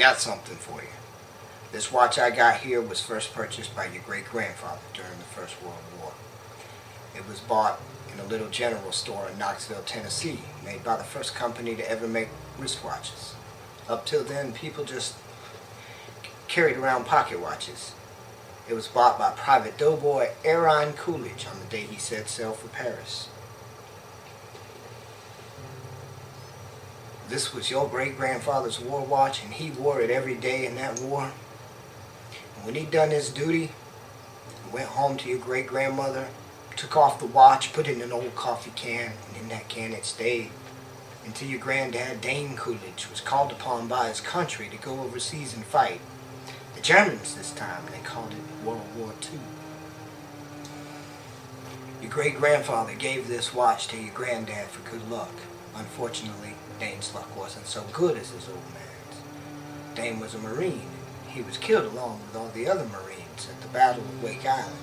got something for you. This watch I got here was first purchased by your great-grandfather during the First World War. It was bought in a little general store in Knoxville, Tennessee, made by the first company to ever make wristwatches. Up till then, people just carried around pocket watches. It was bought by Private Doughboy Aaron Coolidge on the day he set sail for Paris. This was your great-grandfather's war watch, and he wore it every day in that war. And when he'd done his duty, he went home to your great-grandmother, took off the watch, put it in an old coffee can, and in that can it stayed until your granddad, Dane Coolidge, was called upon by his country to go overseas and fight. The Germans this time, and they called it World War II. Your great-grandfather gave this watch to your granddad for good luck. Unfortunately, Dane's luck wasn't so good as his old man's. Dane was a Marine. He was killed along with all the other Marines at the Battle of Wake Island.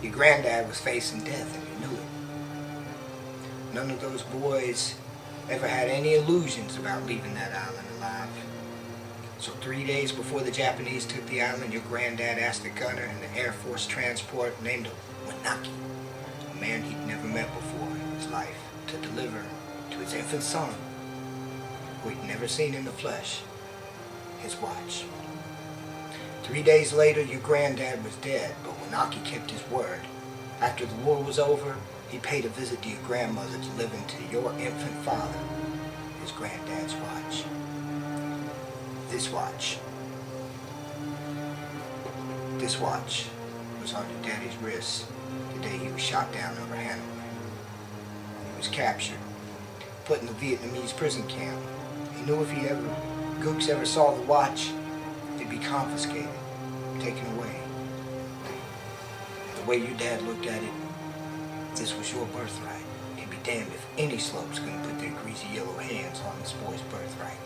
Your granddad was facing death, and you knew it. None of those boys ever had any illusions about leaving that island alive. So 3 days before the Japanese took the island, your granddad asked a gunner in the Air Force transport named Winaki, a man he'd never met before in his life, to deliver to his infant son, who he'd never seen in the flesh, his watch. 3 days later, your granddad was dead, but Winaki kept his word. After the war was over, he paid a visit to your grandmother, delivering to your infant father his granddad's watch. This watch was on your daddy's wrist the day he was shot down over Hanoi. He was captured, put in the Vietnamese prison camp. He knew if Gooks ever saw the watch, it'd be confiscated, taken away. The way your dad looked at it, this was your birthright. He'd be damned if any slopes couldn't put their greasy yellow hands on this boy's birthright.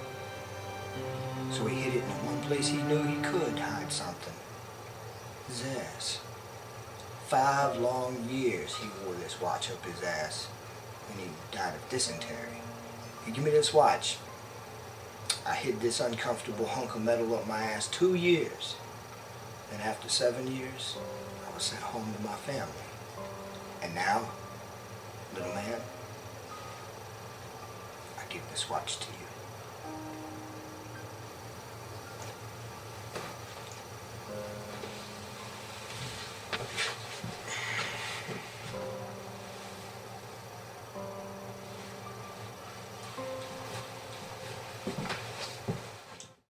So he hid it in the one place he knew he could hide something. His ass. 5 long years he wore this watch up his ass when he died of dysentery. He gave me this watch. I hid this uncomfortable hunk of metal up my ass 2 years. Then after 7 years, I was sent home to my family. And now, little man, I give this watch to you.